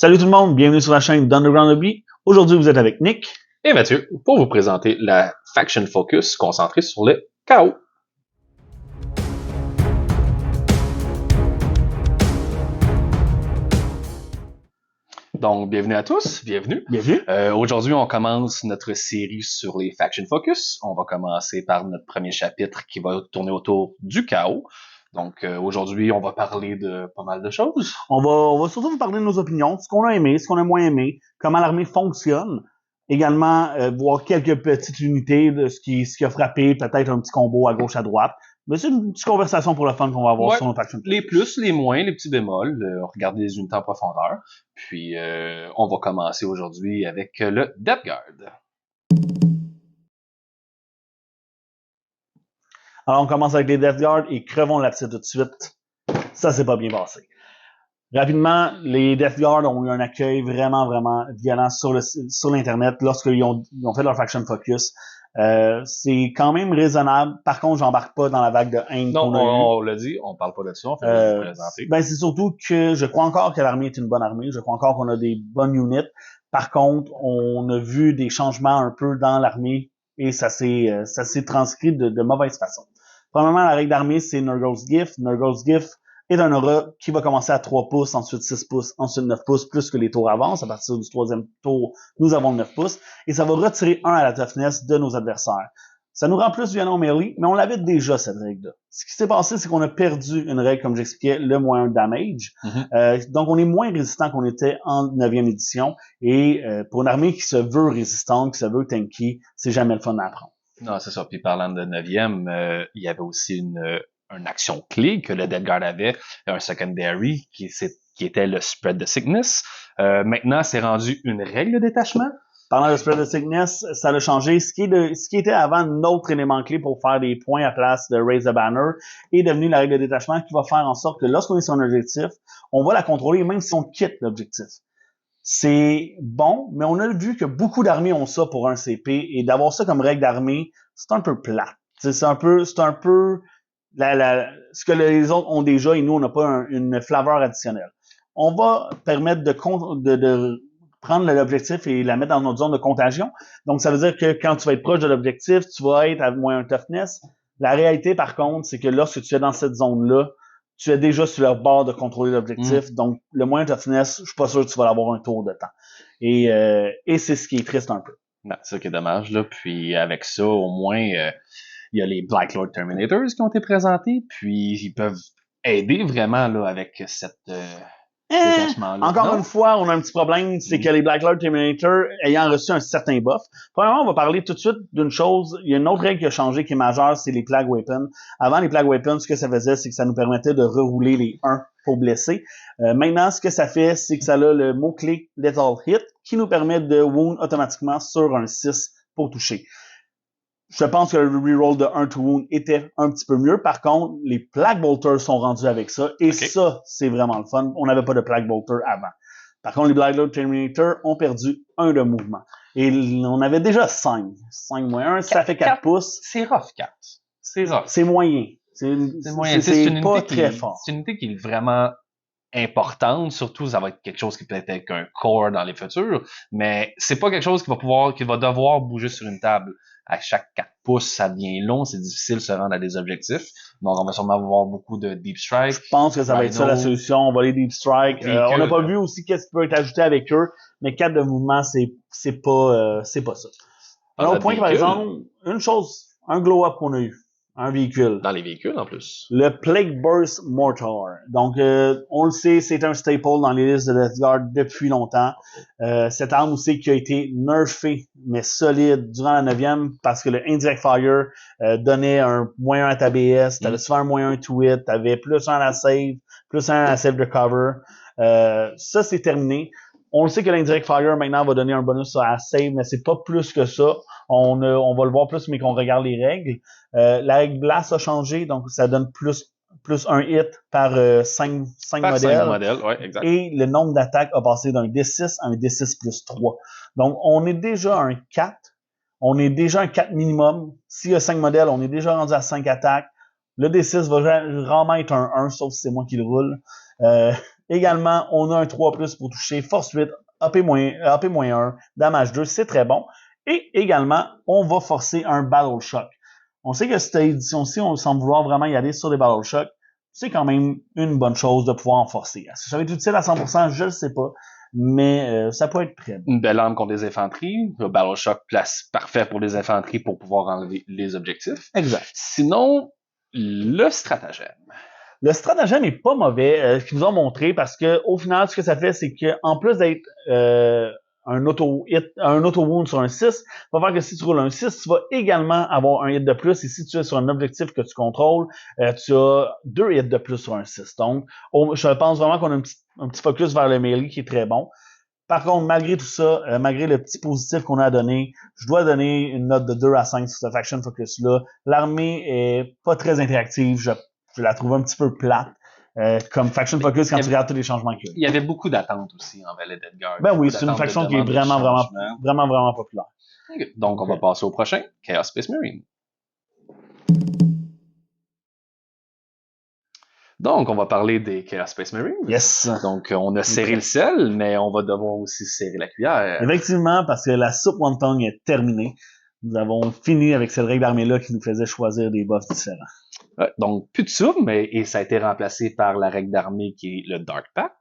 Salut tout le monde, bienvenue sur la chaîne d'Underground Hobby. Aujourd'hui, vous êtes avec Nick et Mathieu pour vous présenter la Faction Focus concentrée sur le chaos. Donc, bienvenue à tous, bienvenue. Aujourd'hui, on commence notre série sur les Faction Focus. On va commencer par notre premier chapitre qui va tourner autour du chaos. Donc, aujourd'hui, on va parler de pas mal de choses. On va surtout vous parler de nos opinions, ce qu'on a aimé, ce qu'on a moins aimé, comment l'armée fonctionne. Également, voir quelques petites unités de ce qui a frappé, peut-être un petit combo à gauche, à droite. Mais c'est une petite conversation pour le fun qu'on va avoir sur nos Faction Focus. Les plus, les moins, les petits bémols, regarder les unités en profondeur. Puis, on va commencer aujourd'hui avec le Death Guard. Alors, on commence avec les Death Guard et crevons l'abcès tout de suite. Ça s'est pas bien passé. Rapidement, les Death Guard ont eu un accueil vraiment violent sur l'Internet lorsqu'ils ont fait leur Faction Focus. C'est quand même raisonnable. Par contre, j'embarque pas dans la vague de haine qu'on a eue. On l'a dit, on parle pas de ça, on fait le présenter. Ben, c'est surtout que je crois encore que l'armée est une bonne armée. Je crois encore qu'on a des bonnes units. Par contre, on a vu des changements un peu dans l'armée et ça s'est transcrit de mauvaise façon. Premièrement, la règle d'armée, c'est Nurgle's Gift. Nurgle's Gift est un aura qui va commencer à 3 pouces, ensuite 6 pouces, ensuite 9 pouces, plus que les tours avancent. À partir du troisième tour, nous avons 9 pouces. Et ça va retirer 1 à la toughness de nos adversaires. Ça nous rend plus violent au melee, mais on l'avait déjà, cette règle-là. Ce qui s'est passé, c'est qu'on a perdu une règle, comme j'expliquais, le moins 1 damage. Donc, on est moins résistant qu'on était en 9e édition. Et pour une armée qui se veut résistante, qui se veut tanky, c'est jamais le fun à apprendre. Non, c'est ça. Puis parlant de 9e, il y avait aussi une action clé que le Death Guard avait, un secondary qui était le Spread the Sickness. Maintenant, c'est rendu une règle de détachement. Pendant le Spread the Sickness, ça a changé. Ce qui était avant notre élément clé pour faire des points à place de Raise the Banner est devenu la règle de détachement qui va faire en sorte que lorsqu'on est sur un objectif, on va la contrôler même si on quitte l'objectif. C'est bon, mais on a vu que beaucoup d'armées ont ça pour un CP et d'avoir ça comme règle d'armée, c'est un peu plat. C'est un peu ce que les autres ont déjà et nous on n'a pas une flaveur additionnelle. On va permettre de prendre l'objectif et la mettre dans notre zone de contagion. Donc ça veut dire que quand tu vas être proche de l'objectif, tu vas être à moins un toughness. La réalité par contre, c'est que lorsque tu es dans cette zone-là, tu es déjà sur le bord de contrôler l'objectif. Donc, le moins toughness, je suis pas sûr que tu vas l'avoir un tour de temps. Et c'est ce qui est triste un peu. Non, c'est ça qui est dommage, là. Puis, avec ça, au moins, il y a les Black Lord Terminators qui ont été présentés. Puis, ils peuvent aider vraiment, là, avec cette détachement-là. Encore une fois, on a un petit problème, c'est que les Black Lord Terminator, ayant reçu un certain buff, premièrement, on va parler tout de suite d'une chose. Il y a une autre règle qui a changé, qui est majeure, c'est les Plague Weapons. Avant, les Plague Weapons, ce que ça faisait, c'est que ça nous permettait de rerouler les 1 pour blesser. Maintenant, ce que ça fait, c'est que ça a le mot-clé Lethal Hit, qui nous permet de wound automatiquement sur un 6 pour toucher. Je pense que le reroll de 1 to wound était un petit peu mieux. Par contre, les Plague Bolters sont rendus avec ça. Et ça, c'est vraiment le fun. On n'avait pas de Plague Bolter avant. Par contre, les Black Lord Terminator ont perdu 1 de mouvement. Et on avait déjà 5. 5 moins 1, ça fait 4 pouces. C'est rough, 4. C'est rough. C'est moyen. C'est moyen. C'est pas très fort. C'est une unité qui est vraiment importante, surtout ça va être quelque chose qui peut être avec un core dans les futurs, mais c'est pas quelque chose qui va devoir bouger sur une table. À chaque 4 pouces, ça devient long, c'est difficile de se rendre à des objectifs. Donc on va sûrement avoir beaucoup de Deep Strike. Je pense que ça va être ça la solution. On va aller Deep Strike. On n'a pas vu aussi qu'est-ce qui peut être ajouté avec eux, mais 4 de mouvement, c'est pas ça. Un autre point, par exemple, une chose, un glow-up qu'on a eu. Un véhicule. Dans les véhicules, en plus. Le Plague Burst Mortar. Donc, on le sait, c'est un staple dans les listes de Death Guard depuis longtemps. Cette arme aussi qui a été nerfée, mais solide, durant la 9e, parce que le Indirect Fire donnait un moins 1 à ta BS, t'avais souvent un moins 1 to hit, t'avais plus 1 à la save, plus 1 à la save recover. Ça, c'est terminé. On le sait que l'Indirect Fire, maintenant, va donner un bonus à la save, mais c'est pas plus que ça. On va le voir plus, mais qu'on regarde les règles. La règle Blast a changé, donc ça donne plus 1 hit par 5 modèles. 5 modèles, ouais, exact. Et le nombre d'attaques a passé d'un D6 à un D6 plus 3. Donc, on est déjà un 4. On est déjà un 4 minimum. S'il y a 5 modèles, on est déjà rendu à 5 attaques. Le D6 va rarement être un 1, sauf si c'est moi qui le roule. Également, on a un 3+, pour toucher, force 8, AP-1, damage 2, c'est très bon. Et également, on va forcer un Battle Shock. On sait que cette édition-ci, on semble vouloir vraiment y aller sur des Battle Shock. C'est quand même une bonne chose de pouvoir en forcer. Est-ce que ça va être utile à 100%? Je ne sais pas. Mais ça peut être très bon. Une belle arme contre les infanteries. Le Battle Shock, place parfait pour les infanteries pour pouvoir enlever les objectifs. Exact. Sinon, le stratagème. Le stratagème est pas mauvais, ce qu'ils nous ont montré, parce que au final, ce que ça fait, c'est que en plus d'être un auto-wound sur un 6, ça va faire que si tu roules un 6, tu vas également avoir un hit de plus, et si tu es sur un objectif que tu contrôles, tu as 2 hits de plus sur un 6. Donc, je pense vraiment qu'on a un petit focus vers le melee qui est très bon. Par contre, malgré tout ça, malgré le petit positif qu'on a donné, je dois donner une note de 2 à 5 sur ce Faction Focus-là. L'armée est pas très interactive, je la trouve un petit peu plate. Comme Faction Focus, quand tu regardes tous les changements qu'il y a. Il y avait beaucoup d'attentes aussi en Valet d'Edgar. Ben oui, c'est une faction qui est vraiment populaire. Okay. Donc, on va passer au prochain, Chaos Space Marine. Donc, on va parler des Chaos Space Marines. Yes. Donc, on a serré le sel, mais on va devoir aussi serrer la cuillère. Effectivement, parce que la soupe wonton est terminée. Nous avons fini avec cette règle d'armée-là qui nous faisait choisir des buffs différents. Donc, plus de soupe, et ça a été remplacé par la règle d'armée qui est le Dark Pact.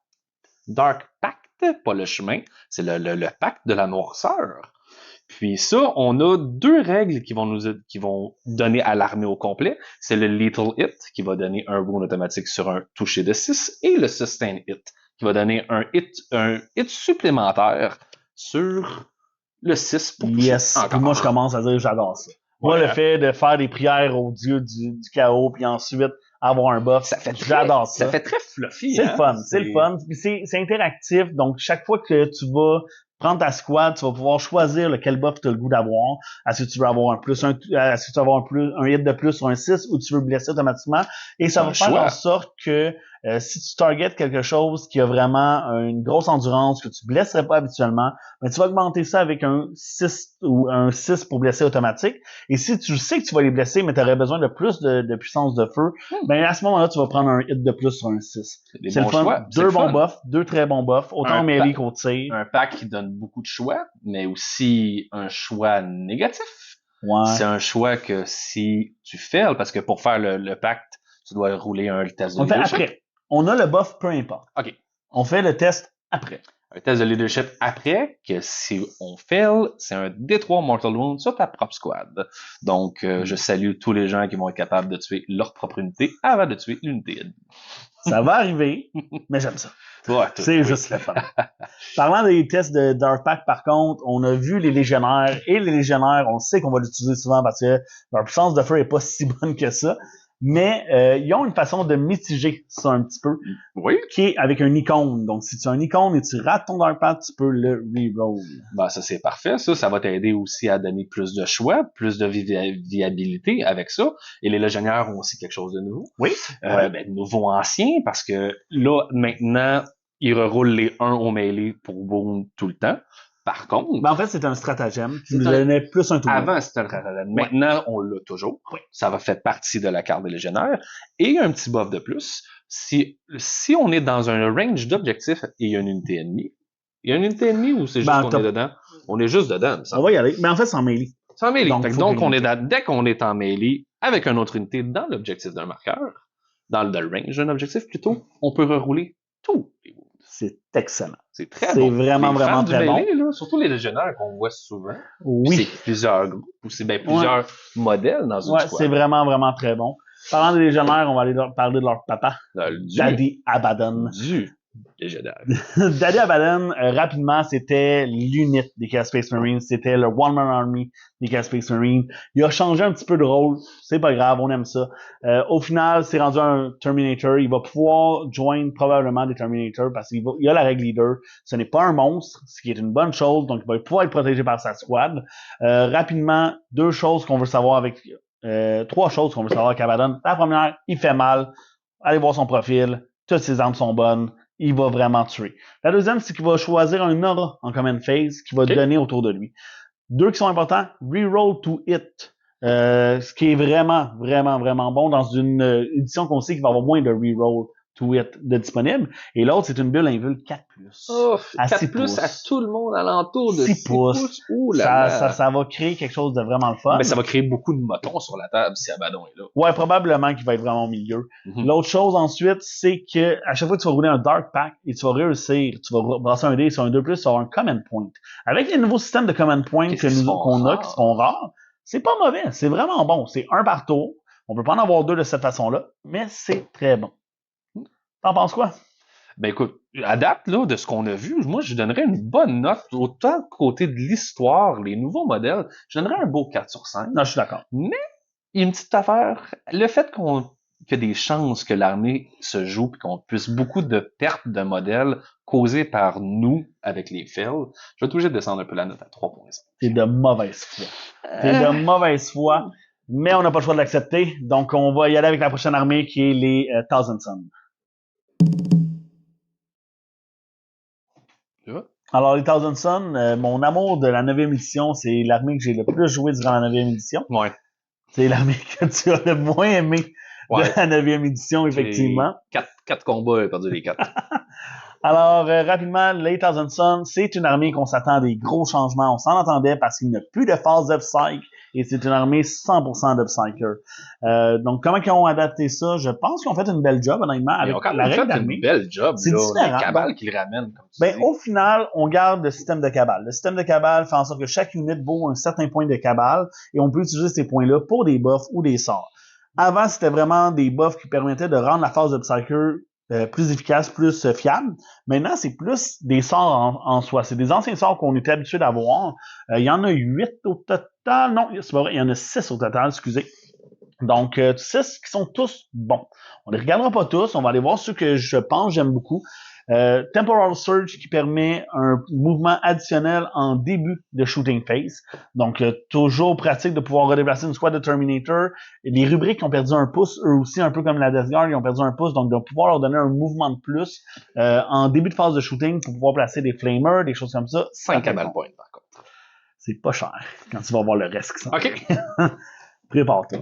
Dark Pact, pas le chemin, c'est le pacte de la noirceur. Puis ça, on a 2 règles qui vont donner à l'armée au complet. C'est le Lethal Hit, qui va donner un wound automatique sur un toucher de 6, et le Sustain Hit, qui va donner un hit supplémentaire sur le 6 pour toucher. Yes, puis moi je commence à dire j'adore ça. Moi, le fait de faire des prières au dieu du chaos, puis ensuite avoir un buff, j'adore ça. Ça fait très fluffy. C'est le fun, c'est le fun. Puis c'est interactif, donc chaque fois que tu vas prendre ta squad, tu vas pouvoir choisir lequel buff tu as le goût d'avoir. Est-ce que tu veux avoir est-ce que tu veux avoir un hit de plus sur un 6 ou tu veux blesser automatiquement? Et ça va faire en sorte que si tu targetes quelque chose qui a vraiment une grosse endurance que tu blesserais pas habituellement, ben tu vas augmenter ça avec un 6 ou un 6 pour blesser automatique. Et si tu sais que tu vas les blesser, mais tu aurais besoin de plus de puissance de feu, ben à ce moment-là, tu vas prendre un hit de plus sur un 6. C'est le fun. 2 bons buffs, 2 très bons buffs, autant melee qu'au tir. Un pack qui donne beaucoup de choix, mais aussi un choix négatif. Ouais. C'est un choix que si tu fails, parce que pour faire le pacte, tu dois rouler un test de leadership. On fait après. On a le buff, peu importe. OK. On fait le test après. Un test de leadership après, que si on fail, c'est un D3 Mortal Wound sur ta propre squad. Donc, je salue tous les gens qui vont être capables de tuer leur propre unité avant de tuer l'unité ennemie. Ça va arriver, mais j'aime ça. Ouais, c'est juste le fun. Parlant des tests de Dark Pact, par contre, on a vu les légionnaires, et les légionnaires, on sait qu'on va l'utiliser souvent parce que leur puissance de feu est pas si bonne que ça. Mais ils ont une façon de mitiger ça un petit peu, qui est avec un icône. Donc, si tu as un icône et tu rates ton Dark Pact, tu peux le reroll. Ben, ça, c'est parfait. Ça va t'aider aussi à donner plus de choix, plus de viabilité avec ça. Et les légionnaires ont aussi quelque chose de nouveau. Oui. Nouveau ancien, parce que là, maintenant, ils reroulent les 1 au melee pour wound tout le temps. Par contre... Ben en fait, c'est un stratagème qui nous donnait plus un tour. Avant, c'était un stratagème. Maintenant, on l'a toujours. Oui. Ça va faire partie de la carte des légionnaires. Et un petit buff de plus. Si on est dans un range d'objectifs et il y a une unité ennemie, ou c'est juste qu'on est dedans? On est juste dedans. On va y aller. Mais en fait, c'est en melee. C'est en melee. Donc dès qu'on est en melee avec une autre unité dans l'objectif d'un marqueur, dans le range d'un objectif plutôt, on peut rerouler tous les wounds. C'est excellent. C'est très bon. C'est vraiment très bon. Là, surtout les légionnaires qu'on voit souvent. Oui. C'est plusieurs groupes, ou c'est plusieurs modèles dans une squad. C'est vraiment très bon. Parlant des légionnaires, on va aller parler de leur papa. Daddy Abaddon. Du légionnaire. Daddy Abaddon, rapidement, c'était l'unit des Chaos Space Marines. C'était le One-Man Army des Chaos Space Marines. Il a changé un petit peu de rôle. C'est pas grave, on aime ça. Au final, c'est rendu un Terminator. Il va pouvoir joindre probablement des Terminators parce qu'il a la règle leader. Ce n'est pas un monstre, ce qui est une bonne chose. Donc, il va pouvoir être protégé par sa squad. Rapidement, 2 choses qu'on veut savoir avec... 3 choses qu'on veut savoir avec Abaddon. La première, il fait mal. Allez voir son profil. Toutes ses armes sont bonnes. Il va vraiment tuer. La deuxième, c'est qu'il va choisir un aura en command phase qui va donner autour de lui. 2 qui sont importants. Reroll to hit. Ce qui est vraiment bon dans une édition qu'on sait qu'il va avoir moins de reroll to hit de disponible. Et l'autre, c'est une bulle invul 4+. Oh, À 4 6 plus à pouces. tout le monde alentour de 6 6 pouces. pouces. Ouh là là. Ça va créer quelque chose de vraiment le fun. Mais ça va créer beaucoup de motons sur la table si Abaddon est là. Ouais, probablement qu'il va être vraiment au milieu. L'autre chose ensuite, c'est que à chaque fois que tu vas rouler un Dark Pack et tu vas réussir, tu vas brasser un dé sur un 2+, tu vas avoir un Command Point. Avec les nouveaux systèmes de Command Point qu'on a, qui sont rares, c'est pas mauvais. C'est vraiment bon. C'est un par tour. On peut pas en avoir 2 de cette façon-là, mais c'est très bon. T'en penses quoi? Ben écoute, à date, là, de ce qu'on a vu, moi, je donnerais une bonne note. Autant côté de l'histoire, les nouveaux modèles, je donnerais un beau 4 sur 5. Non, je suis d'accord. Mais, il y a une petite affaire. Le fait qu'il y a des chances que l'armée se joue et qu'on puisse beaucoup de pertes de modèles causées par nous avec les fails, je vais être obligé de descendre un peu la note à 3.5. C'est de mauvaise foi. C'est de mauvaise foi, mais on n'a pas le choix de l'accepter. Donc, on va y aller avec la prochaine armée qui est les Thousand Suns. Alors, les Thousand Suns, mon amour de la 9e édition, c'est l'armée que j'ai le plus joué durant la 9e édition. Ouais. C'est l'armée que tu as le moins aimé de la 9e édition, effectivement. 4 combats, j'ai perdu les 4. Alors, rapidement, les Thousand Suns, c'est une armée qu'on s'attend à des gros changements. On s'en entendait parce qu'il n'y a plus de phase d'Upsyche et c'est une armée 100% d'Upsycher. Donc, comment ils ont adapté ça? Je pense qu'ils ont fait une belle job, honnêtement, avec la règle d'armée. Une belle job, c'est là. différent. Les cabales qui le ramènent, comme tu dis. Au final, on garde le système de cabale. Le système de cabale fait en sorte que chaque unité vaut un certain point de cabale et on peut utiliser ces points-là pour des buffs ou des sorts. Avant, c'était vraiment des buffs qui permettaient de rendre la phase d'Upsycher plus efficace, plus fiable. Maintenant, c'est plus des sorts en soi. C'est des anciens sorts qu'on était habitué d'avoir. Il y en a 8 au total. Non, c'est pas vrai. Il y en a 6 au total, excusez. Donc, 6 qui sont tous bons. On les regardera pas tous. On va aller voir ceux que je pense j'aime beaucoup. Temporal Surge qui permet un mouvement additionnel en début de shooting phase. Donc, toujours pratique de pouvoir redéplacer une squad de Terminator. Les rubriques qui ont perdu un pouce, eux aussi, un peu comme la Death Guard, ils ont perdu un pouce. Donc, de pouvoir leur donner un mouvement de plus en début de phase de shooting pour pouvoir placer des flamers, des choses comme ça. 5 cabal points, par contre. C'est pas cher quand tu vas voir le reste qui s'en OK. Prépare-toi.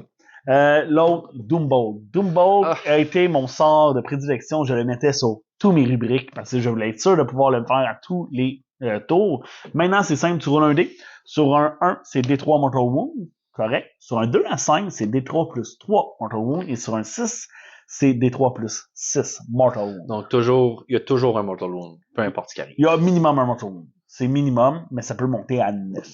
L'autre, Doombolt. Doombolt a été mon sort de prédilection. Je le mettais sur tous mes rubriques parce que je voulais être sûr de pouvoir le faire à tous les tours. Maintenant, c'est simple, tu roules un dé. Sur un 1, c'est D3 Mortal Wound. Correct. Sur un 2 à 5, c'est D3 plus 3 Mortal Wound. Et sur un 6, c'est D3 plus 6 Mortal Wound. Donc, il y a toujours un Mortal Wound, peu importe ce qui arrive. Il y a minimum un Mortal Wound. C'est minimum, mais ça peut monter à 9.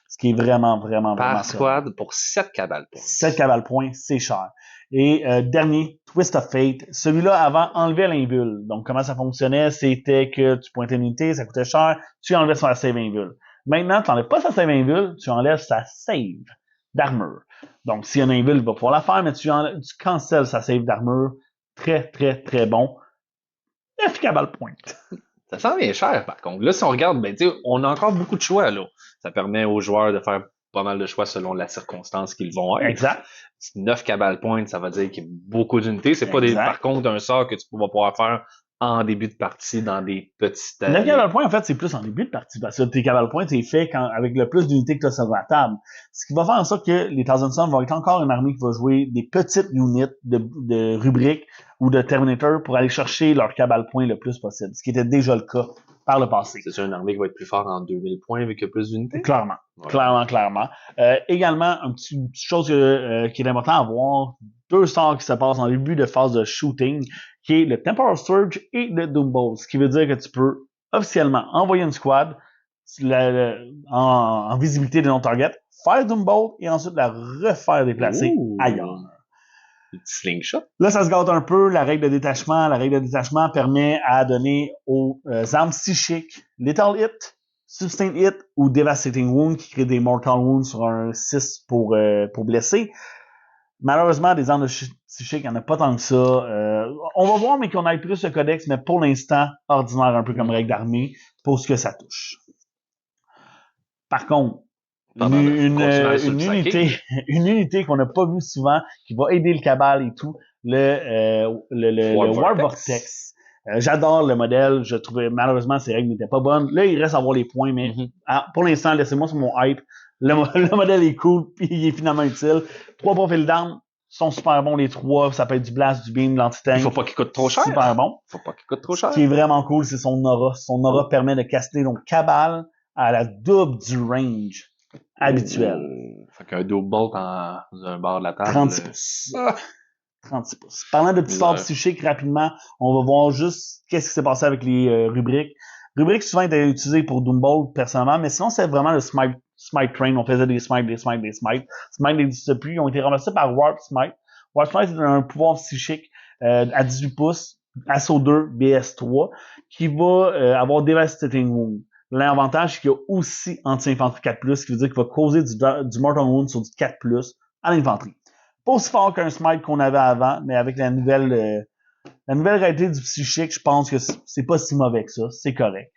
Ce qui est vraiment Par squad pour 7 cabal points. 7 cabal points, c'est cher. Et dernier, Twist of Fate. Celui-là, avant, enlevait l'invul. Donc, comment ça fonctionnait? C'était que tu pointais une unité, ça coûtait cher, tu enlevais sa save invul. Maintenant, tu n'enlèves pas sa save invul, tu enlèves sa save d'armure. Donc, s'il y a un invul, il va pouvoir la faire, mais tu cancelles sa save d'armure. Très, très, très bon. 9 cabal points. Ça sent bien cher, par contre. Là, si on regarde, ben, tu sais, on a encore beaucoup de choix, là. Ça permet aux joueurs de faire pas mal de choix selon la circonstance qu'ils vont être. Exact. 9 cabal points, ça veut dire qu'il y a beaucoup d'unités. C'est pas par contre, un sort que tu vas pouvoir faire en début de partie dans des petites... 9 cabal points, en fait, c'est plus en début de partie. Parce que tes cabal points, c'est fait avec le plus d'unités que tu as sur la table. Ce qui va faire en sorte que les Thousand Suns vont être encore une armée qui va jouer des petites unités de rubriques ou de Terminator pour aller chercher leur cabal point le plus possible. Ce qui était déjà le cas par le passé. C'est sûr, une armée qui va être plus forte en 2000 points avec plus d'unités? Clairement. Ouais. Clairement. Également, une petite chose qui est important à voir, 2 sorts qui se passent en début de phase de shooting, qui est le Temporal Surge et le Doombolt. Ce qui veut dire que tu peux officiellement envoyer une squad en visibilité de non-target, faire Doombolt et ensuite la refaire déplacer ailleurs. Le petit slingshot. Là, ça se gâte un peu, la règle de détachement. La règle de détachement permet à donner aux armes psychiques Lethal Hit, Sustain Hit ou Devastating Wound qui crée des Mortal Wounds sur un 6 pour blesser. Malheureusement, des armes psychiques, il n'y en a pas tant que ça. On va voir, mais qu'on aille plus le codex, mais pour l'instant, ordinaire un peu comme règle d'armée pour ce que ça touche. Par contre, une unité qu'on n'a pas vue souvent, qui va aider le cabal et tout, le War Vortex. J'adore le modèle, je trouvais malheureusement ces règles n'étaient pas bonnes. Là, il reste à voir les points, mais pour l'instant, laissez-moi sur mon hype. Le modèle est cool, puis il est finalement utile. 3 profils d'armes, sont super bons les trois. Ça peut être du blast, du beam, de l'anti-tank. Il faut pas qu'il coûte trop cher. Super bon. Faut pas qu'il coûte trop cher. Ce qui est vraiment cool, c'est son aura. Son aura permet de caster donc Cabal à la double du range habituel. Fait qu'un double bolt dans un bord de la table. 36 pouces. 36 pouces. Parlant de petits sorts psychiques, rapidement, on va voir juste qu'est-ce qui s'est passé avec les rubriques. Rubriques souvent étaient utilisées pour Doombolt personnellement, mais sinon c'est vraiment le Smite Train. On faisait des Smite. Smite n'existe plus. Ils ont été remplacés par Warp Smite. Warp Smite est un pouvoir psychique à 18 pouces, Assaut 2, BS3, qui va avoir Devastating Wound. L'avantage, c'est qu'il y a aussi anti-infanterie 4+, ce qui veut dire qu'il va causer du Mortal Wound sur du 4+, à l'infanterie. Pas aussi fort qu'un Smite qu'on avait avant, mais avec la nouvelle réalité du psychique, je pense que c'est pas si mauvais que ça. C'est correct.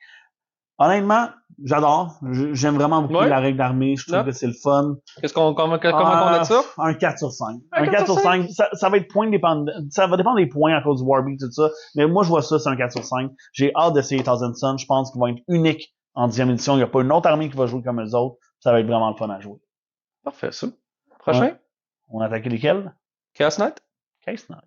Honnêtement, j'adore. J'aime vraiment beaucoup la règle d'armée. Je trouve que c'est le fun. Comment on a ça? Un 4 sur 5. Un 4 sur 5. Ça va être point dépendant. Ça va dépendre des points à cause du Warbeat et tout ça. Mais moi, je vois ça, c'est un 4 sur 5. J'ai hâte d'essayer Thousand Sun. Je pense qu'ils vont être uniques en 10e édition. Il n'y a pas une autre armée qui va jouer comme eux autres. Ça va être vraiment le fun à jouer. Parfait, ça. Prochain? Ouais. On attaque lesquels? Chaos Knight? Chaos Knight.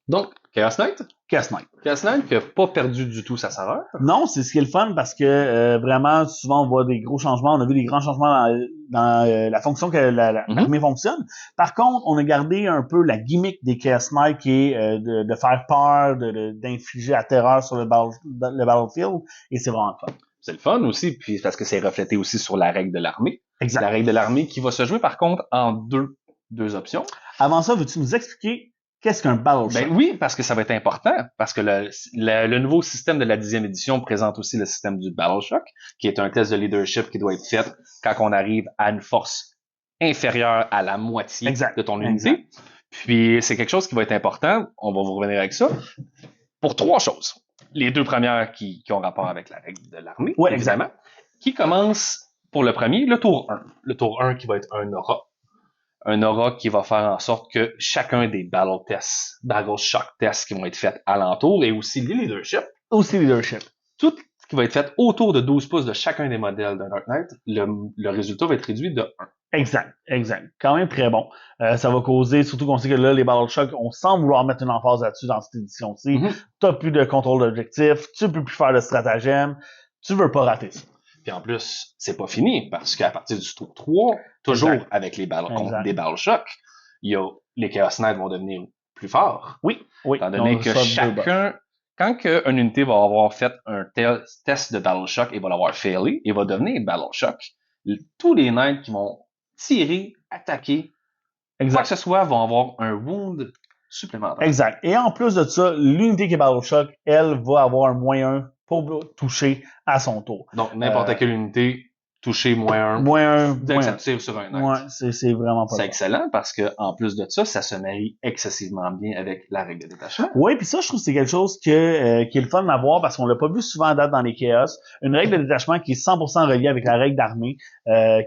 Donc, Chaos Knight? Chaos Knight. Chaos Knight qui n'a pas perdu du tout sa saveur. Non, c'est ce qui est le fun parce que vraiment, souvent, on voit des gros changements. On a vu des grands changements dans la fonction que l'armée fonctionne. Par contre, on a gardé un peu la gimmick des Chaos Knight qui est de faire peur, d'infliger la terreur sur le battlefield. Et c'est vraiment le fun. C'est le fun aussi, puis parce que c'est reflété aussi sur la règle de l'armée. Exact. La règle de l'armée qui va se jouer, par contre, en deux options. Avant ça, veux-tu nous expliquer qu'est-ce qu'un Battle Shock? Ben oui, parce que ça va être important, parce que le nouveau système de la 10e édition présente aussi le système du Battle Shock, qui est un test de leadership qui doit être fait quand on arrive à une force inférieure à la moitié de ton unité. Exact. Puis c'est quelque chose qui va être important, on va vous revenir avec ça, pour 3 choses. Les 2 premières qui ont rapport avec la règle de l'armée, évidemment, qui commence pour le premier, le tour 1. Le tour 1 qui va être un aura. Un aura qui va faire en sorte que chacun des battle shock tests qui vont être faits alentour et aussi les leadership. Tout ce qui va être fait autour de 12 pouces de chacun des modèles d'un Dark Knight, le résultat va être réduit de 1. Exact. Quand même très bon. Ça va causer, surtout qu'on sait que là, les Battle Shock, on semble vouloir mettre une emphase là-dessus dans cette édition-ci. T'as plus de contrôle d'objectif, tu peux plus faire de stratagème, tu veux pas rater ça. Puis en plus, c'est pas fini, parce qu'à partir du tour 3, toujours avec des Battle Shock, les Chaos Knights vont devenir plus forts. Oui. Étant donné que quand une unité va avoir fait un test de Battle Shock et va l'avoir failé, il va devenir Battle Shock. Tous les Knights qui vont tirer, attaquer, quoi que ce soit, vont avoir un wound supplémentaire. Exact. Et en plus de ça, l'unité qui est Battle Shock, elle va avoir un moyen pour toucher à son tour. Donc, n'importe quelle unité, toucher -1. Dès que ça tire sur un Knight. Ouais, c'est vraiment pas C'est excellent parce que, en plus de ça se marie excessivement bien avec la règle de détachement. Oui, puis ça, je trouve que c'est quelque chose qui est le fun à voir parce qu'on l'a pas vu souvent à date dans les Chaos. Une règle de détachement qui est 100% reliée avec la règle d'armée,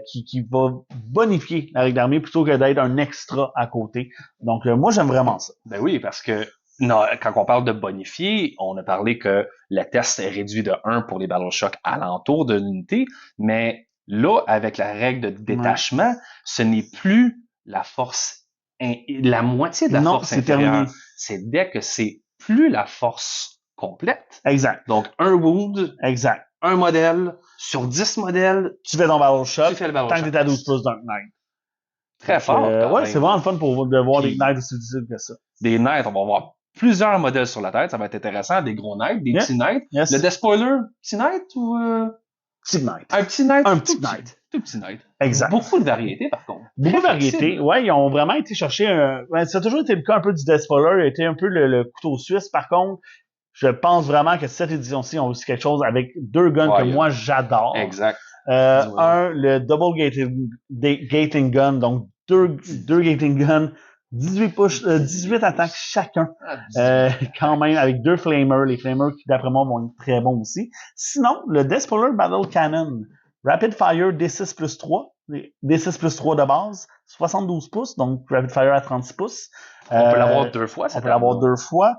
qui va bonifier la règle d'armée plutôt que d'être un extra à côté. Donc, moi, j'aime vraiment ça. Ben oui, parce que quand on parle de bonifier, on a parlé que le test est réduit de 1 pour les Battle Shock alentour de l'unité, mais là, avec la règle de détachement, ce n'est plus la force, la moitié de la force inférieure. Terminé. C'est dès que c'est plus la force complète. Exact. Donc, un wound. Exact. Un modèle. Sur 10 modèles. Tu fais ton Battle Shock. Tu fais le Battle Shock. Tant que t'es à 12 pouces d'un Knight. Très fort. Ouais, c'est vraiment le fun de voir les Knights aussi difficiles que ça. Des Knights, on va voir plusieurs modèles sur la tête, ça va être intéressant, des gros Knights, des petits Knights. Le Death Spoiler, petit Knight ou Petit Knight. Un petit Knight. Un petit Knight. Tout petit Knight. Exact. Beaucoup de variétés, par contre. Beaucoup de variétés. Ouais, ils ont vraiment été chercher ça a toujours été le cas un peu du Death Spoiler, il a été un peu le couteau suisse. Par contre, je pense vraiment que cette édition-ci, on a aussi quelque chose avec 2 guns que moi, j'adore. Exact. Le Double Gating Gun, donc deux Gating Guns, 18 attaques chacun, quand même, avec 2 Flamers. Les Flamers qui, d'après moi, vont être très bons aussi. Sinon, le Death Spoiler Battle Cannon, Rapid Fire D6+3, D6+3 de base, 72 pouces, donc Rapid Fire à 36 pouces. On peut l'avoir 2 fois, On peut l'avoir 2 fois.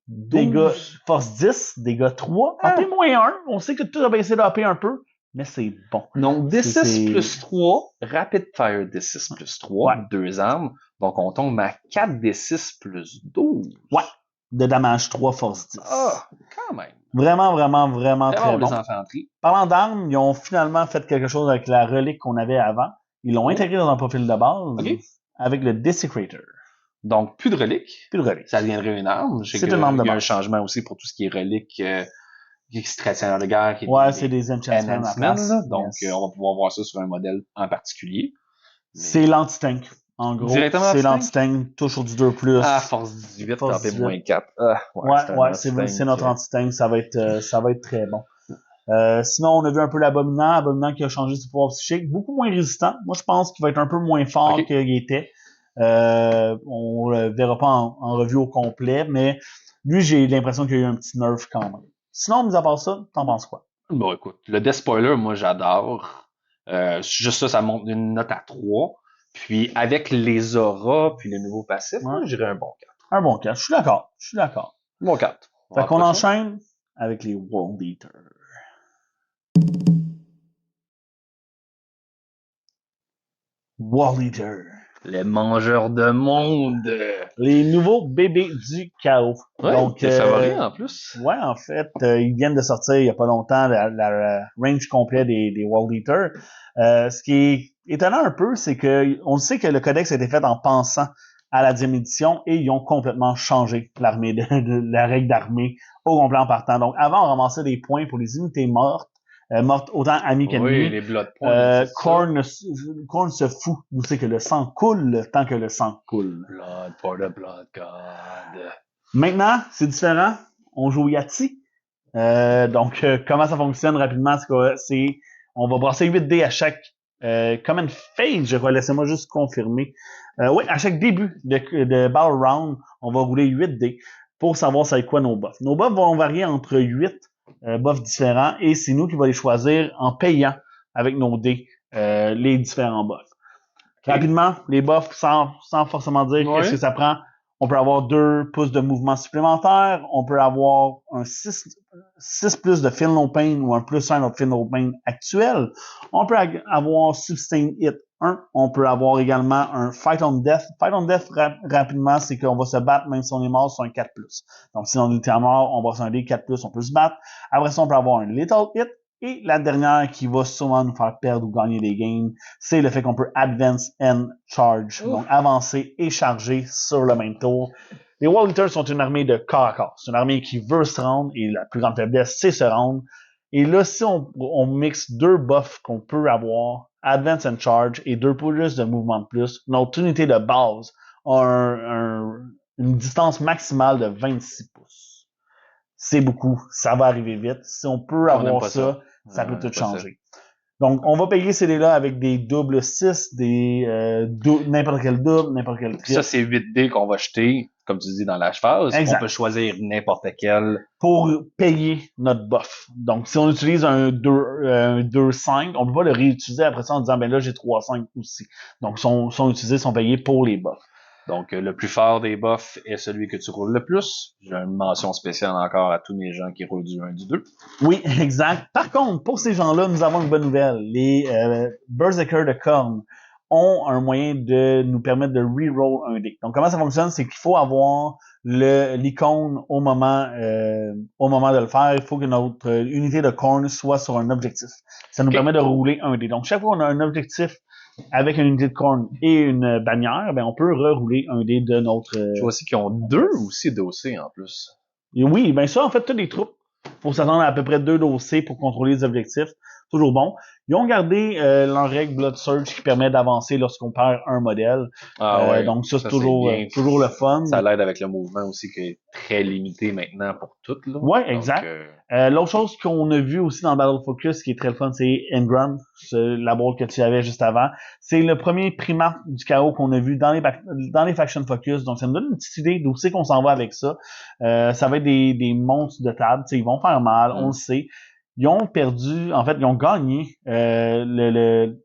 Dégâts, force 10, dégâts 3, AP-1. On sait que tout a baissé de AP un peu. mais c'est bon. Donc, D6 C'est- plus 3, Rapid Fire D6 plus 3, Ouais. 2 armes. Donc, on tombe à 4 D6 plus 12. Ouais. De damage 3, force 10. Ah, quand même. Vraiment, vraiment, vraiment Très très bon, bon. les infanteries. Parlant d'armes, ils ont finalement fait quelque chose avec la relique qu'on avait avant. Ils l'ont Oh. intégré dans un profil de base Ok. avec le Desecrator. Donc, plus de reliques. Plus de relique. Ça deviendrait une arme. Je sais C'est que une arme de il y a un base. changement aussi pour tout ce qui est relique, extraterrestre de guerre, qui est Ouais, des c'est des enchantments à la enhancements, place. là. Donc, Yes. on va pouvoir voir ça sur un modèle en particulier. C'est l'anti-tank. En gros, Directement c'est l'anti-tank? l'anti-tank, toujours du 2+. Ah, force 18, Force taper 18. moins 4. Ah, Ouais, c'est un ouais, anti-tank. c'est notre anti-tank, ça va être très bon. Sinon, on a vu un peu l'Abominant qui a changé ses pouvoirs psychiques, beaucoup moins résistant. Moi, je pense qu'il va être un peu moins fort Ok. qu'il était. On le verra pas en revue au complet, mais lui, j'ai l'impression qu'il y a eu un petit nerf quand même. Sinon, mis à part ça, t'en penses quoi? Bon, écoute, le Death Spoiler, moi, j'adore. Juste ça monte une note à 3. Puis, avec les auras, puis le nouveau passif, Ouais. moi, j'irais un bon 4. Un bon cas, je suis d'accord. Bon 4. Fait qu'on enchaîne avec les World Eaters. World Eater. Les mangeurs de monde. Les nouveaux bébés du chaos. Ouais, Donc, tes favoris en plus. Ouais, en fait, ils viennent de sortir il y a pas longtemps la range complet des World Eaters. Ce qui est étonnant un peu, c'est que on sait que le codex a été fait en pensant à la 10e édition et ils ont complètement changé l'armée de la règle d'armée au complet en partant. Donc, avant, on ramassait des points pour les unités mortes autant amis qu'ennemis. Oui, les blood points. Korn se fout d'où c'est que le sang coule tant que le sang coule. Blood for the blood god. Maintenant, c'est différent. On joue Yahtzee. Donc, comment ça fonctionne rapidement, c'est on va brasser 8 dés à chaque common phase, je crois. Laissez-moi juste confirmer. Oui, à chaque début de battle round, on va rouler 8 dés pour savoir c'est quoi nos buffs. Nos buffs vont varier entre 8 buffs différents et c'est nous qui va les choisir en payant avec nos dés les différents buffs. Okay. Rapidement, les buffs, sans forcément dire qu'est-ce que ça prend. On peut avoir 2 pouces de mouvement supplémentaires. On peut avoir un 6 plus de Feel No Pain ou un plus 1 de Feel No Pain actuel. On peut avoir Sustain Hit 1. On peut avoir également un Fight on Death. Fight on Death, rapidement, c'est qu'on va se battre même si on est mort sur un 4+. Donc, si on était mort, on va sur un D 4+, on peut se battre. Après ça, on peut avoir un Little Hit. Et la dernière qui va sûrement nous faire perdre ou gagner des games, c'est le fait qu'on peut advance and charge. Donc, avancer et charger sur le même tour. Les World Eaters sont une armée de corps à corps. C'est une armée qui veut se rendre et la plus grande faiblesse, c'est se rendre. Et là, si on mixe 2 buffs qu'on peut avoir, advance and charge et 2 pouces de mouvement de plus, notre unité de base a une distance maximale de 26 pouces. C'est beaucoup. Ça va arriver vite. Si on peut avoir ça peut tout changer. Donc, on va payer ces dés-là avec des doubles 6, n'importe quel double, n'importe quel triple. Ça, c'est 8 dés qu'on va jeter, comme tu dis, dans la phase. Exact. On peut choisir n'importe quel. Pour payer notre buff. Donc, si on utilise un 2-5, on peut pas le réutiliser après ça en disant, ben là, j'ai 3-5 aussi. Donc, sont utilisés, sont payés pour les buffs. Donc, le plus fort des buffs est celui que tu roules le plus. J'ai une mention spéciale encore à tous mes gens qui roulent du 1 du 2. Oui, exact. Par contre, pour ces gens-là, nous avons une bonne nouvelle. Les Berserkers de Korn ont un moyen de nous permettre de reroll un dé. Donc, comment ça fonctionne? C'est qu'il faut avoir l'icône au moment de le faire. Il faut que notre unité de Korn soit sur un objectif. Ça nous permet de rouler un dé. Donc, chaque fois qu'on a un objectif avec une unité de Korn et une bannière, ben on peut rerouler un dé de notre... Je vois aussi qu'ils ont 2 aussi dossiers en plus. Et oui, ben ça, en fait, toutes les troupes, faut s'attendre à peu près 2 dossiers pour contrôler les objectifs. Toujours bon. Ils ont gardé leur règle Blood Surge qui permet d'avancer lorsqu'on perd un modèle. Donc ça, c'est toujours le fun. Ça l'aide avec le mouvement aussi qui est très limité maintenant pour tout. Là. Ouais, exact. L'autre chose qu'on a vu aussi dans Battle Focus qui est très le fun, c'est Engram, la board que tu avais juste avant. C'est le premier primate du chaos qu'on a vu dans les Faction Focus. Donc ça nous donne une petite idée d'où c'est qu'on s'en va avec ça. Ça va être des monstres de table. Ils vont faire mal, on le sait. Ils ont gagné le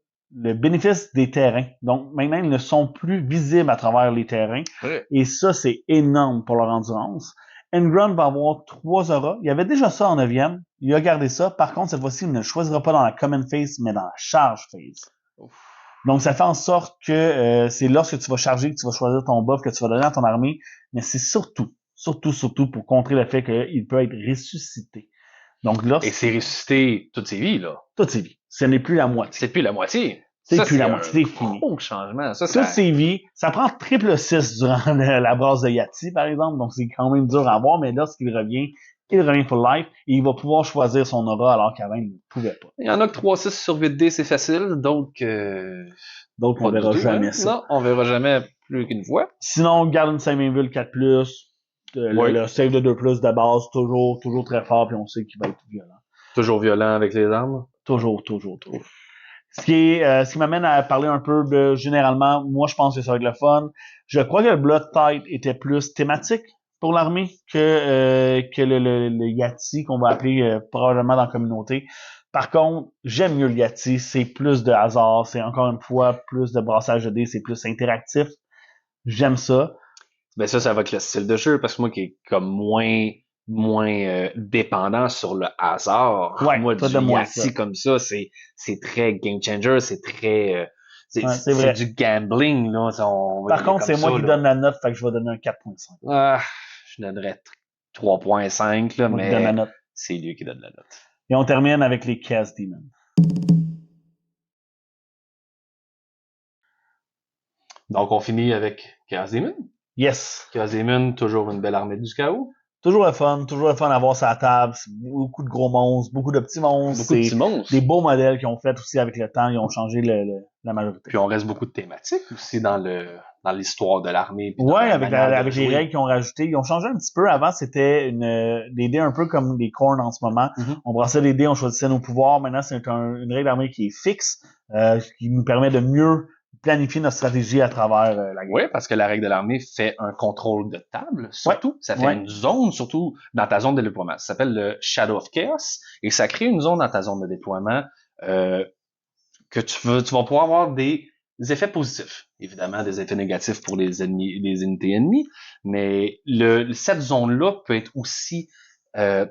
bénéfice des terrains. Donc, maintenant, ils ne sont plus visibles à travers les terrains. Ouais. Et ça, c'est énorme pour leur endurance. Engram va avoir 3 auras. Il y avait déjà ça en 9e. Il a gardé ça. Par contre, cette fois-ci, il ne le choisira pas dans la common phase, mais dans la charge phase. Ouf. Donc, ça fait en sorte que c'est lorsque tu vas charger que tu vas choisir ton buff que tu vas donner à ton armée, mais c'est surtout pour contrer le fait qu'il peut être ressuscité. Donc, Et c'est ressuscité toutes ses vies, là. toutes ses vies. Ce n'est plus la moitié. C'est plus la moitié. C'est Ça, plus la un moitié. C'est fini. gros changement. Ça, Toutes ses vies. Ça prend triple 6 durant la brasse de Yati, par exemple. Donc, c'est quand même dur à voir, mais lorsqu'il revient, il revient pour life et il va pouvoir choisir son aura alors qu'avant, il ne pouvait pas. Il y en a que 3-6 sur 8D, c'est facile. Donc, on verra jamais ça. Non, on verra jamais plus qu'une fois. Sinon, Garden Saminville 4+, le save de 2+, de base, toujours très fort, puis on sait qu'il va être violent. Toujours violent avec les armes? Toujours. Ce qui m'amène à parler un peu de, généralement, moi je pense que ça va être le fun. Je crois que le Blood Tide était plus thématique pour l'armée que le Yati qu'on va appeler probablement dans la communauté. Par contre, j'aime mieux le Yati, c'est plus de hasard, c'est encore une fois plus de brassage de dés, c'est plus interactif. J'aime ça. Ben ça va être le style de jeu, parce que moi qui est comme moins dépendant sur le hasard. Ouais, moi, toi, du de moins Yahtzee ça. comme ça, c'est très game changer, c'est très Ouais, c'est vrai. du gambling, là. On va y Par aller contre, c'est comme moi ça, qui là. donne la note, fait que je vais donner un 4.5. Ah, je donnerais 3.5, là, Moi qui donne la mais note. c'est lui qui donne la note. Et on termine avec les Chaos Demons. Donc, on finit avec Chaos Demon. Yes. Chaos Demon, toujours une belle armée du chaos. Toujours le fun à voir sur la table. C'est beaucoup de gros monstres, beaucoup de petits monstres. Beaucoup de petits monstres. Des beaux modèles qu'ils ont fait aussi avec le temps. Ils ont changé la majorité. Puis on reste beaucoup de thématiques aussi dans l'histoire de l'armée. Ouais, avec les règles qu'ils ont rajoutées. Ils ont changé un petit peu. Avant, c'était des dés un peu comme des cornes en ce moment. Mm-hmm. On brassait des dés, on choisissait nos pouvoirs. Maintenant, c'est une règle d'armée qui est fixe, qui nous permet de mieux planifier notre stratégie à travers la game. Oui, parce que la règle de l'armée fait un contrôle de table, surtout. Ouais. Ça fait une zone, surtout dans ta zone de déploiement. Ça s'appelle le Shadow of Chaos. Et ça crée une zone dans ta zone de déploiement que tu vas pouvoir avoir des effets positifs. Évidemment, des effets négatifs pour les unités ennemies. Mais cette zone-là peut être aussi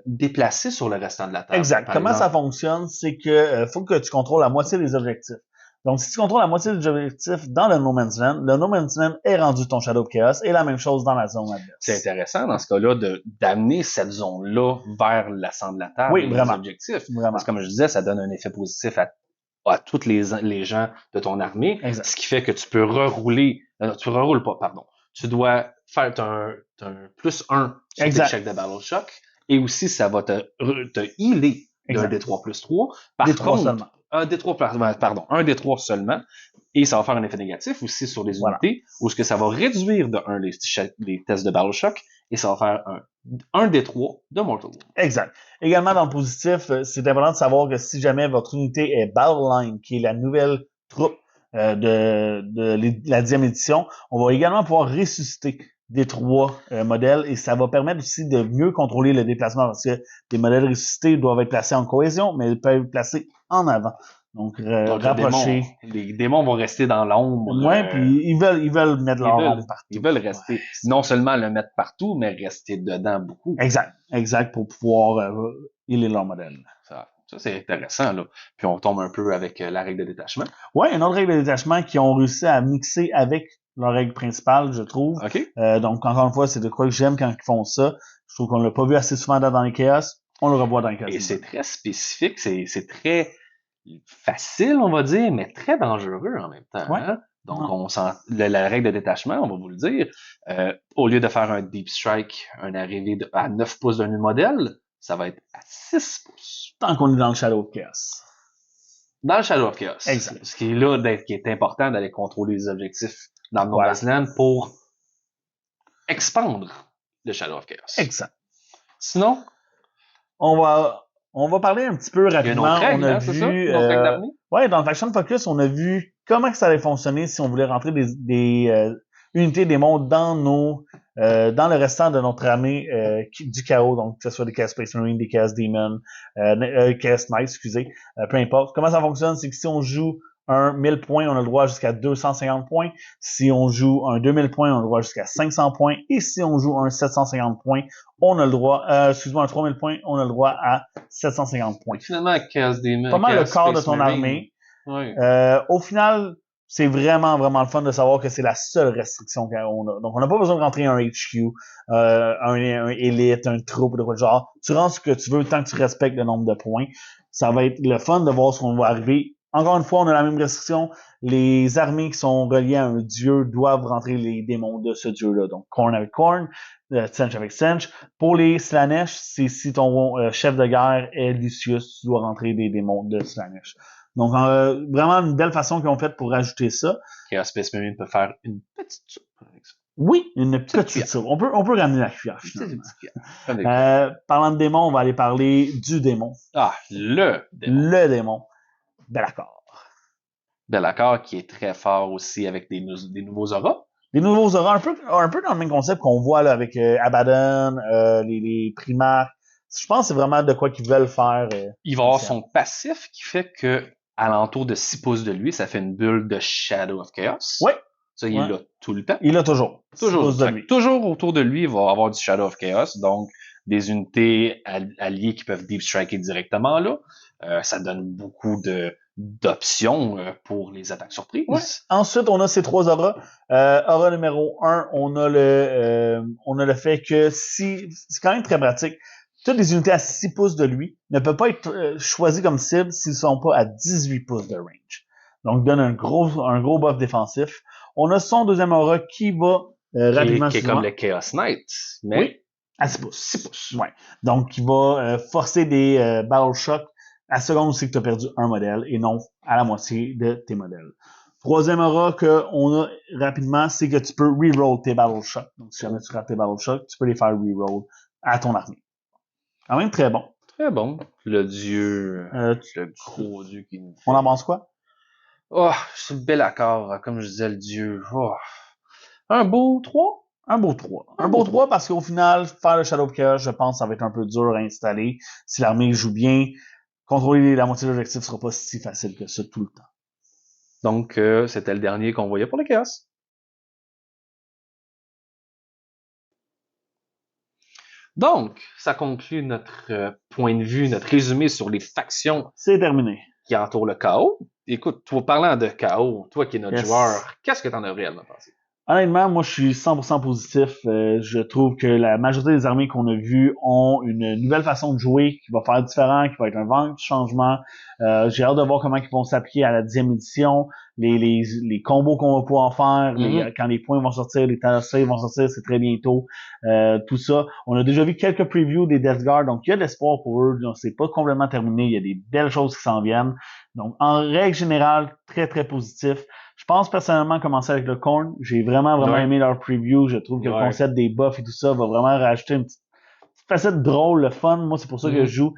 déplacée sur le restant de la table. Exact. Comment ça fonctionne? C'est que faut que tu contrôles la moitié des objectifs. Donc, si tu contrôles la moitié des objectifs dans le No Man's Land, le No Man's Land est rendu ton Shadow of Chaos et la même chose dans la zone adverse. C'est intéressant dans ce cas-là d'amener cette zone-là vers le centre de la table. Oui, vraiment. Les objectifs. Vraiment. Parce que comme je disais, ça donne un effet positif à tous les gens de ton armée. Exact. Ce qui fait que tu peux rerouler. Tu reroules pas, pardon. Tu dois faire un +1 sur tes chèques de Battle Shock. Et aussi, ça va te healer d'un D3 plus 3. Par contre, seulement. Un D3 seulement. Et ça va faire un effet négatif aussi sur les unités, où ce que ça va réduire de 1 les tests de Battle Shock, et ça va faire un D3 de Mortal Wound. Exact. Également, dans le positif, c'est important de savoir que si jamais votre unité est Battleline, qui est la nouvelle troupe de la 10e édition, on va également pouvoir ressusciter des 3 modèles et ça va permettre aussi de mieux contrôler le déplacement parce que les modèles ressuscités doivent être placés en cohésion, mais ils peuvent être placés en avant. Donc rapprocher. Les démons vont rester dans l'ombre. Ouais, puis ils veulent mettre leur ombre partout. Ils veulent rester, non seulement le mettre partout, mais rester dedans beaucoup. Exact, pour pouvoir healer leur modèle. Ça c'est intéressant, là. Puis on tombe un peu avec la règle de détachement. Ouais, une autre règle de détachement qui ont réussi à mixer avec leur règle principale, je trouve. Okay. Donc, encore une fois, c'est de quoi que j'aime quand ils font ça. Je trouve qu'on l'a pas vu assez souvent dans les Chaos. On le revoit dans les Chaos. Et c'est très spécifique, c'est très facile, on va dire, mais très dangereux en même temps. Ouais. Hein? Donc, la règle de détachement, on va vous le dire, au lieu de faire un Deep Strike, un arrivé à 9 pouces d'un modèle, ça va être à 6 pouces. Tant qu'on est dans le Shadow of Chaos. Dans le Shadow of Chaos. Exact. Ce qui est là, qui est important d'aller contrôler les objectifs dans le No Man's Land pour expandre le Shadow of Chaos. Exact. Sinon, on va parler un petit peu rapidement. On a vu, dans le Faction Focus, on a vu comment que ça allait fonctionner si on voulait rentrer des unités démons dans le restant de notre armée du chaos, donc que ce soit des Chaos Space Marine, des Chaos Demon, Chaos Knights, peu importe. Comment ça fonctionne, c'est que si on joue un 1000 points, on a le droit jusqu'à 250 points. Si on joue un 2000 points, on a le droit jusqu'à 500 points. Et si on joue un 750 points, on a le droit, excuse-moi, un 3000 points, on a le droit à 750 points. Finalement, Chaos Demon. Pas mal le Chaos quart de Space ton Marine. armée. Oui. Au final, c'est vraiment, vraiment le fun de savoir que c'est la seule restriction qu'on a. Donc, on n'a pas besoin de rentrer un HQ, un élite, un troupe, de quoi de genre. Tu rentres ce que tu veux tant que tu respectes le nombre de points. Ça va être le fun de voir ce qu'on va arriver. Encore une fois, on a la même restriction. Les armées qui sont reliées à un dieu doivent rentrer les démons de ce dieu-là. Donc, Khorne avec Khorne, Tzeentch avec Tzeentch. Pour les Slaanesh, c'est si ton chef de guerre est Lucius, tu dois rentrer des démons de Slaanesh. Donc, vraiment une belle façon qu'ils ont faite pour rajouter ça. Chaos Space Marine peut faire une petite soupe avec ça. Oui, une petite soupe. On peut ramener la cuillère, finalement. Parlant de démons, on va aller parler du démon. Ah, le démon. Le démon. Be'lakor. Be'lakor qui est très fort aussi avec des nouveaux auras. Les nouveaux auras, un peu dans le même concept qu'on voit là avec Abaddon, les primaires. Je pense que c'est vraiment de quoi qu'ils veulent faire. Il va avoir son passif qui fait que à l'entour de 6 pouces de lui, ça fait une bulle de Shadow of Chaos. Oui. Ça, il l'a tout le temps. Il l'a toujours. Toujours autour de lui, il va avoir du Shadow of Chaos, donc des unités alliées qui peuvent deep striker directement là. Ça donne beaucoup d'options pour les attaques surprises. Ouais. Ensuite, on a ces 3 auras. Aura numéro 1, on a le fait que c'est quand même très pratique. Toutes les unités à 6 pouces de lui ne peuvent pas être choisies comme cible s'ils ne sont pas à 18 pouces de range. Donc, donne un gros buff défensif. On a son deuxième aura qui va rapidement... Qui est comme le Chaos Knight. Mais... Oui, à 6 pouces. 6 pouces, ouais. Donc, qui va forcer des Battle Shock à seconde aussi que tu as perdu un modèle et non à la moitié de tes modèles. Troisième aura qu'on a rapidement, c'est que tu peux reroll tes Battle Shock. Donc, si jamais tu rates tes Battle Shock, tu peux les faire reroll à ton armée. Quand même très bon. Très bon. Le dieu, le gros dieu qui nous fait. On en pense quoi? Oh, c'est le Be'lakor, comme je disais, le dieu. Oh. Un beau 3? Un beau 3. Un beau 3 parce qu'au final, faire le Shadow of Chaos, je pense que ça va être un peu dur à installer. Si l'armée joue bien, contrôler la moitié de l'objectif sera pas si facile que ça tout le temps. Donc, c'était le dernier qu'on voyait pour le Chaos. Donc, ça conclut notre point de vue, notre résumé sur les factions. C'est terminé. Qui entourent le chaos. Écoute, toi, parlant de chaos, toi qui es notre joueur, qu'est-ce que t'en as réellement pensé? Honnêtement, moi, je suis 100% positif. Je trouve que la majorité des armées qu'on a vues ont une nouvelle façon de jouer qui va faire différent, qui va être un vent de changement. J'ai hâte de voir comment ils vont s'appliquer à la 10e édition, les combos qu'on va pouvoir faire, quand les points vont sortir, les tassés vont sortir, c'est très bientôt. Tout ça. On a déjà vu quelques previews des Death Guard, donc il y a de l'espoir pour eux. Donc, c'est pas complètement terminé. Il y a des belles choses qui s'en viennent. Donc, en règle générale, très, très positif. Je pense personnellement commencer avec le Khorne. J'ai vraiment aimé leur preview. Je trouve que le concept des buffs et tout ça va vraiment rajouter une petite facette drôle, le fun. Moi, c'est pour ça que je joue.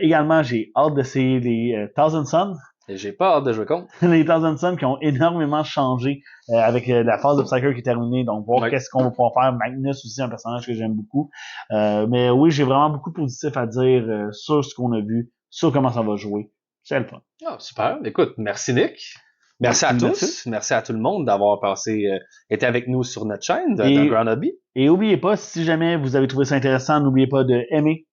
Également, j'ai hâte d'essayer les Thousand Suns. Et j'ai pas hâte de jouer contre. Les Thousand Suns qui ont énormément changé avec la phase de Psyker qui est terminée. Donc, voir qu'est-ce qu'on va pouvoir faire. Magnus aussi, un personnage que j'aime beaucoup. Mais oui, j'ai vraiment beaucoup de positifs à dire sur ce qu'on a vu, sur comment ça va jouer. C'est le fun. Ah, super. Écoute, merci Nick. Merci à tous. Merci à tout le monde d'avoir été avec nous sur notre chaîne de Ground Hobby. Et n'oubliez pas, si jamais vous avez trouvé ça intéressant, n'oubliez pas de aimer,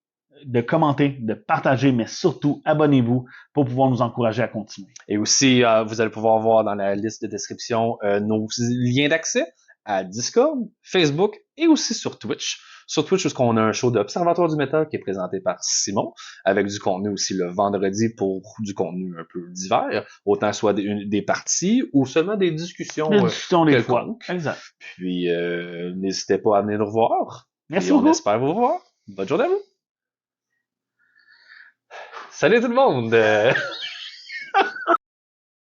de commenter, de partager, mais surtout, abonnez-vous pour pouvoir nous encourager à continuer. Et aussi, vous allez pouvoir voir dans la liste de description nos liens d'accès à Discord, Facebook et aussi sur Twitch. Sur Twitch, où on a un show d'Observatoire du Métal qui est présenté par Simon, avec du contenu aussi le vendredi pour du contenu un peu divers, autant soit des parties ou seulement des discussions. Des discussions des fois. Exact. Puis, n'hésitez pas à venir nous revoir. Merci beaucoup. On espère vous revoir. Bonne journée à vous. Salut tout le monde!